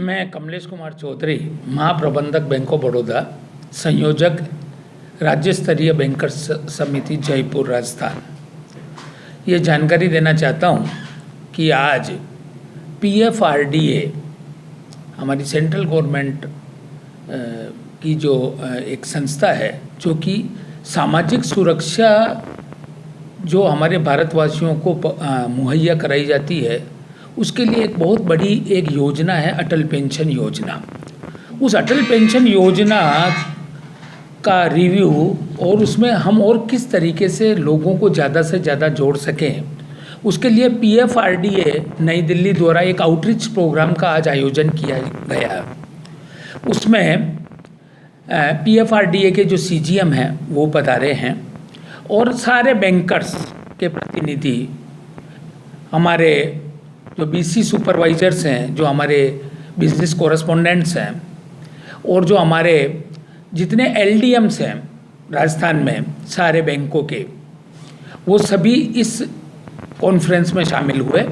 मैं कमलेश कुमार चौधरी, महाप्रबंधक bank of Baroda, संयोजक राज्य स्तरीय बैंकर्स समिति जयपुर राजस्थान, ये जानकारी देना चाहता हूँ कि आज PFRDA हमारी सेंट्रल गवर्नमेंट की जो एक संस्था है जो कि सामाजिक सुरक्षा जो हमारे भारतवासियों को मुहैया कराई जाती है, उसके लिए एक बहुत बड़ी एक योजना है अटल पेंशन योजना। उस अटल पेंशन योजना का रिव्यू और उसमें हम और किस तरीके से लोगों को ज़्यादा से ज़्यादा जोड़ सकें, उसके लिए PFRDA नई दिल्ली द्वारा एक आउटरीच प्रोग्राम का आज आयोजन किया गया। उसमें PFRDA के जो CGM हैं वो बता रहे हैं और सारे बैंकर्स के प्रतिनिधि, हमारे जो BC सुपरवाइजर्स हैं, जो हमारे बिजनेस कॉरेस्पोंडेंट्स हैं और जो हमारे जितने LDMs हैं राजस्थान में सारे बैंकों के, वो सभी इस कॉन्फ्रेंस में शामिल हुए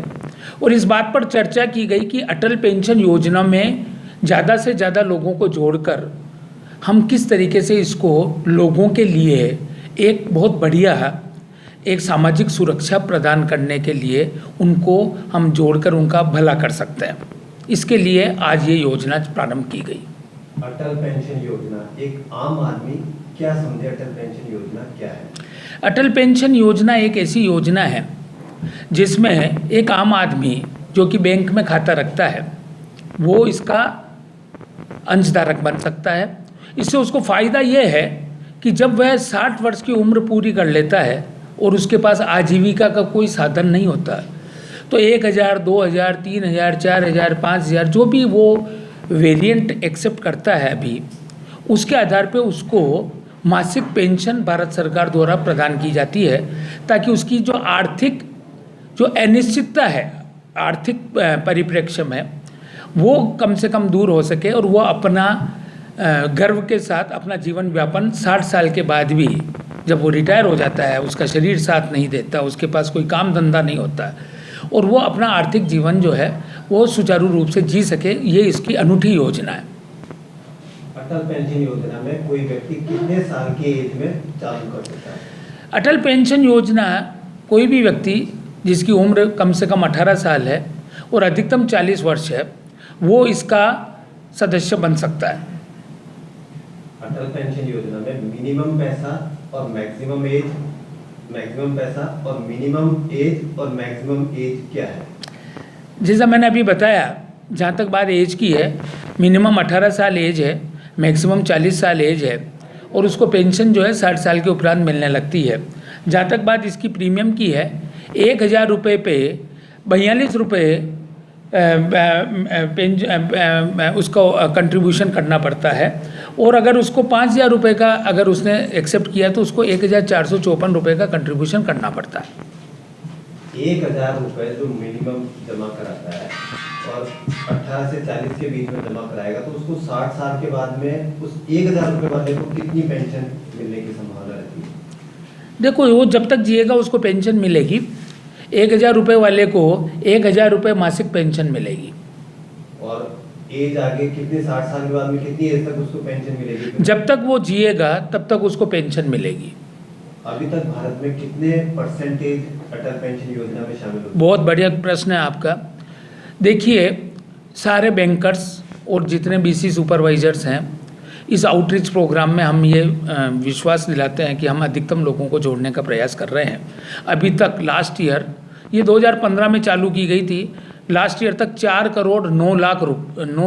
और इस बात पर चर्चा की गई कि अटल पेंशन योजना में ज़्यादा से ज़्यादा लोगों को जोड़कर हम किस तरीके से इसको लोगों के लिए एक बहुत बढ़िया एक सामाजिक सुरक्षा प्रदान करने के लिए उनको हम जोड़कर उनका भला कर सकते हैं। इसके लिए आज ये योजना प्रारंभ की गई। अटल पेंशन योजना, एक आम आदमी क्या समझे अटल पेंशन योजना क्या है? अटल पेंशन योजना एक ऐसी योजना है जिसमें एक आम आदमी जो कि बैंक में खाता रखता है वो इसका अंशधारक बन सकता है। इससे उसको फ़ायदा ये है कि जब वह 60 वर्ष की उम्र पूरी कर लेता है और उसके पास आजीविका का कोई साधन नहीं होता, तो 1000, 2000, 3000, 4000, 5000 जो भी वो वेरिएंट एक्सेप्ट करता है अभी, उसके आधार पे उसको मासिक पेंशन भारत सरकार द्वारा प्रदान की जाती है ताकि उसकी जो आर्थिक जो अनिश्चितता है, आर्थिक परिप्रेक्ष्य में, वो कम से कम दूर हो सके और वो अपना गर्व के साथ अपना जीवन व्यापन 60 साल के बाद भी, जब वो रिटायर हो जाता है, उसका शरीर साथ नहीं देता, उसके पास कोई काम धंधा नहीं होता और वो अपना आर्थिक जीवन जो है वो सुचारू रूप से जी सके, ये इसकी अनूठी योजना है। अटल पेंशन योजना में कोई व्यक्ति कितने साल की एज में चालू कर सकता है? अटल पेंशन योजना कोई भी व्यक्ति जिसकी उम्र कम से कम 18 साल है और अधिकतम 40 वर्ष है, वो इसका सदस्य बन सकता है। अटल पेंशन योजना में मिनिमम पैसा और मैक्सिमम एज, मैक्सिमम पैसा और मिनिमम एज और मैक्सिमम एज क्या है? जैसा मैंने अभी बताया, जहाँ तक बात एज की है, मिनिमम 18 साल एज है, मैक्सिमम 40 साल एज है और उसको पेंशन जो है 60 साल के उपरांत मिलने लगती है। जहाँ तक बात इसकी प्रीमियम की है, 1000 रुपये पे 42 रुपये उसको कंट्रीब्यूशन करना पड़ता है और अगर उसको 5000 रुपये का अगर उसने एक्सेप्ट किया तो उसको 1454 रुपये का कंट्रीब्यूशन करना पड़ता है। 1000 रुपये जो मिनिमम जमा कराता है और 18 से 40 के बीच में जमा कराएगा तो उसको 60 साल के बाद में उस 1000 रुपये वाले को कितनी पेंशन मिलने की संभावना रहती है? देखो, वो जब तक जिएगा उसको पेंशन मिलेगी। 1000 रुपये वाले को 1000 रुपये मासिक पेंशन मिलेगी। और एज आगे कितने, 60 साल के बाद में कितनी एज तक उसको पेंशन मिलेगी? जब तक वो जिएगा तब तक उसको पेंशन मिलेगी। अभी तक भारत में कितने परसेंटेज अटल पेंशन योजना में शामिल हो? बहुत बढ़िया प्रश्न है आपका। देखिए, सारे बैंकर्स और जितने BC सुपरवाइजर्स हैं, इस आउटरीच प्रोग्राम में हम ये विश्वास दिलाते हैं कि हम अधिकतम लोगों को जोड़ने का प्रयास कर रहे हैं। अभी तक लास्ट ईयर, ये 2015 में चालू की गई थी, लास्ट ईयर तक 4 करोड़ 9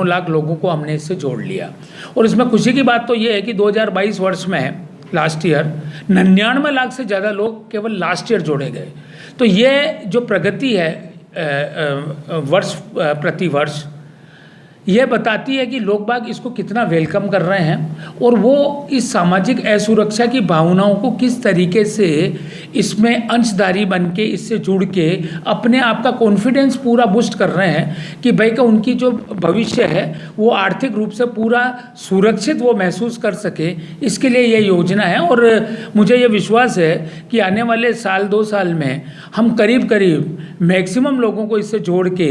लाख लोगों को हमने इससे जोड़ लिया। और इसमें खुशी की बात तो ये है कि 2022 वर्ष में लास्ट ईयर 99 लाख से ज़्यादा लोग केवल लास्ट ईयर जोड़े गए। तो ये जो प्रगति है वर्ष प्रति वर्ष, यह बताती है कि लोग बाग इसको कितना वेलकम कर रहे हैं और वो इस सामाजिक असुरक्षा की भावनाओं को किस तरीके से इसमें अंशधारी बन के इससे जुड़ के अपने आप का कॉन्फिडेंस पूरा बूस्ट कर रहे हैं कि भाई का उनकी जो भविष्य है वो आर्थिक रूप से पूरा सुरक्षित वो महसूस कर सके। इसके लिए ये योजना है और मुझे ये विश्वास है कि आने वाले साल 2 साल में हम करीब करीब मैक्सिमम लोगों को इससे जोड़ के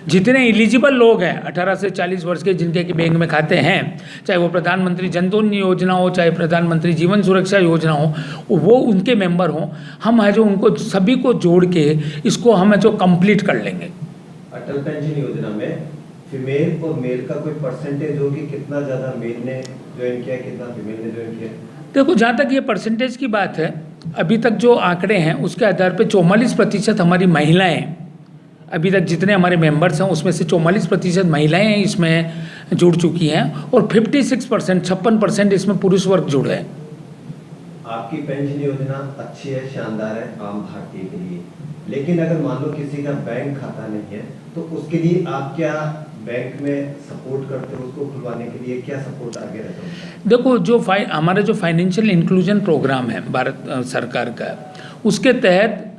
जितने एलिजिबल लोग हैं 18 से 40 वर्ष के जिनके कि बैंक में खाते हैं, चाहे वो प्रधानमंत्री जन धन योजना हो, चाहे प्रधानमंत्री जीवन सुरक्षा योजना हो, वो उनके मेंबर हों, हम है जो उनको सभी को जोड़ के इसको हम है जो कंप्लीट कर लेंगे। अटल पेंशन योजना में फीमेल और मेल का कोई परसेंटेज हो कि कितना ज़्यादा मेल ने ज्वाइन किया, कितना फीमेल ने ज्वाइन किया? देखो, जहाँ तक ये परसेंटेज की बात है, अभी तक जो आंकड़े हैं उसके आधार पे 44% हमारी महिलाएं, अभी तक जितने हमारे मेंबर्स हैं उसमें से 44% महिलाएं इसमें जुड़ चुकी हैं और 56% इसमें पुरुष वर्ग जुड़े हैं। आपकी पेंशन योजना अच्छी है, शानदार है आम भारतीय के लिए, लेकिन अगर मान लो किसी का बैंक खाता नहीं है तो उसके लिए आप क्या बैंक में सपोर्ट करते हो? उसको खुलवाने के लिए क्या सपोर्ट आगे रहता है? देखो, जो हमारा जो फाइनेंशियल इंक्लूजन प्रोग्राम है भारत सरकार का, उसके तहत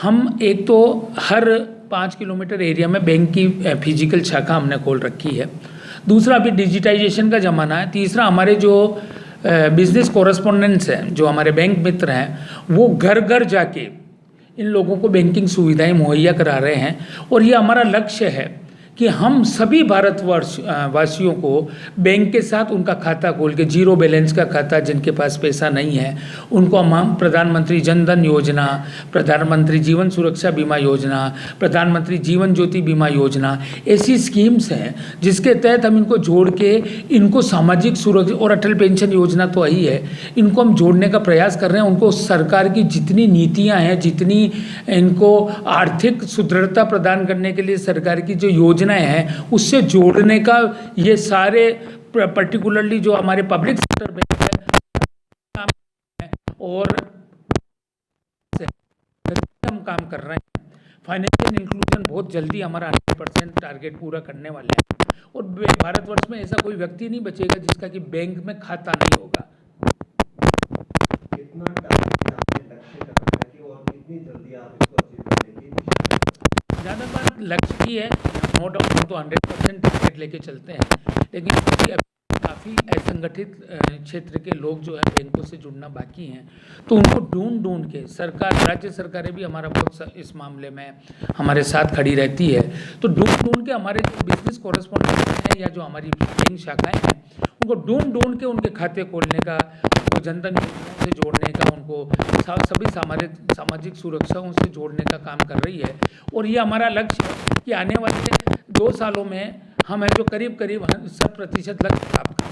हम एक तो हर 5 किलोमीटर एरिया में बैंक की फिजिकल शाखा हमने खोल रखी है। दूसरा, अभी डिजिटाइजेशन का ज़माना है। तीसरा, हमारे जो बिजनेस कॉरेस्पोंडेंट्स हैं, जो हमारे बैंक मित्र हैं, वो घर घर जाके इन लोगों को बैंकिंग सुविधाएं मुहैया करा रहे हैं। और ये हमारा लक्ष्य है कि हम सभी भारतवर्ष वासियों को बैंक के साथ उनका खाता खोल के, जीरो बैलेंस का खाता जिनके पास पैसा नहीं है, उनको हम प्रधानमंत्री जन धन योजना, प्रधानमंत्री जीवन सुरक्षा बीमा योजना, प्रधानमंत्री जीवन ज्योति बीमा योजना, ऐसी स्कीम्स हैं जिसके तहत हम इनको जोड़ के इनको सामाजिक सुरक्षा, और अटल पेंशन योजना तो वही है, इनको हम जोड़ने का प्रयास कर रहे हैं। उनको सरकार की जितनी नीतियाँ हैं, जितनी इनको आर्थिक सुदृढ़ता प्रदान करने के लिए सरकार की जो योजना है उससे जोड़ने का ये सारे पर्टिकुलरली जो हमारे पब्लिक सेक्टर बैंक है और हम काम कर रहे हैं। फाइनेंशियल इंक्लूजन बहुत जल्दी हमारा 100% टारगेट पूरा करने वाले हैं और भारतवर्ष में ऐसा कोई व्यक्ति नहीं बचेगा जिसका कि बैंक में खाता नहीं होगा। कितना टारगेट आपने लक्ष्य रखा है कि और कितनी जल्दी आप इसको अचीव करने की? ज़्यादा बात लक्ष्य की है, नो डाउट तो 100% टारगेट लेके चलते हैं, लेकिन काफ़ी असंगठित क्षेत्र के लोग जो है बैंकों से जुड़ना बाकी हैं, तो उनको ढूंढ के सरकार, राज्य सरकारें भी हमारा बहुत इस मामले में हमारे साथ खड़ी रहती है। तो ढूंढ के हमारे जो बिजनेस कॉरेस्पोंडेंट हैं या जो हमारी बैंक शाखाएँ हैं, उनको ढूंढ के उनके खाते खोलने का, उनको जनधन योजना से जोड़ने का, उनको सभी सामाजिक सुरक्षाओं से जोड़ने का काम कर रही है। और ये हमारा लक्ष्य है कि आने वाले 2 सालों में हम है जो करीब 100% लक्ष्य प्राप्त करें।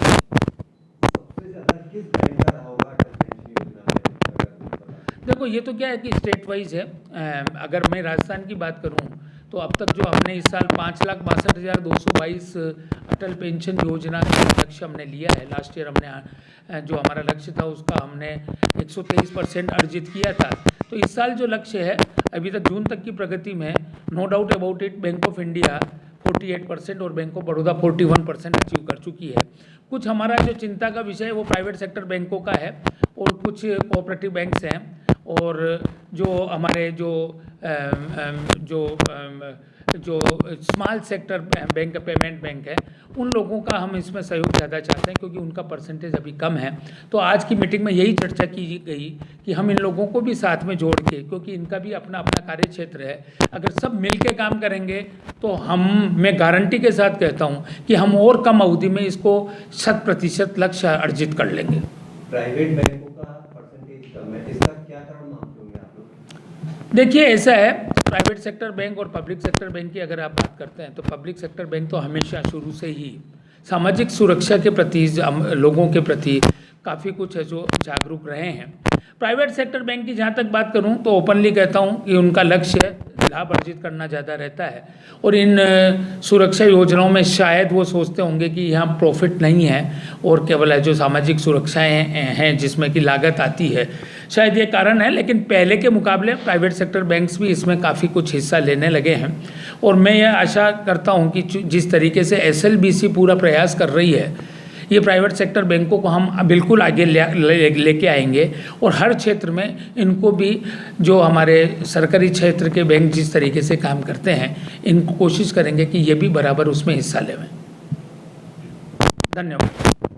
सबसे ज़्यादा किस बैंक का रहा होगा अटल पेंशन योजना में? देखो, ये तो क्या है कि स्टेट वाइज है। अगर मैं राजस्थान की बात करूं तो अब तक जो हमने इस साल 5,62,222 अटल पेंशन योजना का लक्ष्य हमने लिया है। लास्ट ईयर हमने जो हमारा लक्ष्य था उसका हमने 123% अर्जित किया था। तो इस साल जो लक्ष्य है, अभी तक जून तक की प्रगति में no doubt about it, bank of India 48% और बैंक ऑफ बड़ौदा 41% अचीव कर चुकी है। कुछ हमारा जो चिंता का विषय है वो प्राइवेट सेक्टर बैंकों का है और कुछ कोऑपरेटिव बैंक्स हैं और जो हमारे जो small sector bank, payment bank है, उन लोगों का हम इसमें सहयोग ज़्यादा चाहते हैं क्योंकि उनका परसेंटेज अभी कम है। तो आज की मीटिंग में यही चर्चा की गई कि हम इन लोगों को भी साथ में जोड़ के, क्योंकि इनका भी अपना अपना कार्य क्षेत्र है, अगर सब मिल के काम करेंगे तो मैं गारंटी के साथ कहता हूँ कि हम और कम अवधि में इसको 100% लक्ष्य अर्जित कर लेंगे। प्राइवेट बैंकों का परसेंटेज कम है, इसका क्या कारण मानते होंगे आप लोग? देखिए, ऐसा है, प्राइवेट सेक्टर बैंक और पब्लिक सेक्टर बैंक की अगर आप बात करते हैं तो पब्लिक सेक्टर बैंक तो हमेशा शुरू से ही सामाजिक सुरक्षा के प्रति, लोगों के प्रति काफ़ी कुछ है जो जागरूक रहे हैं। प्राइवेट सेक्टर बैंक की जहाँ तक बात करूँ तो ओपनली कहता हूँ कि उनका लक्ष्य लाभ अर्जित करना ज़्यादा रहता है और इन सुरक्षा योजनाओं में शायद वो सोचते होंगे कि यहाँ प्रॉफिट नहीं है और केवल है जो सामाजिक सुरक्षाएं हैं जिसमें कि लागत आती है, शायद ये कारण है। लेकिन पहले के मुकाबले प्राइवेट सेक्टर बैंक्स भी इसमें काफ़ी कुछ हिस्सा लेने लगे हैं और मैं ये आशा करता हूँ कि जिस तरीके से SLBC पूरा प्रयास कर रही है, ये प्राइवेट सेक्टर बैंकों को हम बिल्कुल आगे लेके आएंगे और हर क्षेत्र में इनको भी, जो हमारे सरकारी क्षेत्र के बैंक जिस तरीके से काम करते हैं, इनको कोशिश करेंगे कि ये भी बराबर उसमें हिस्सा लें। धन्यवाद।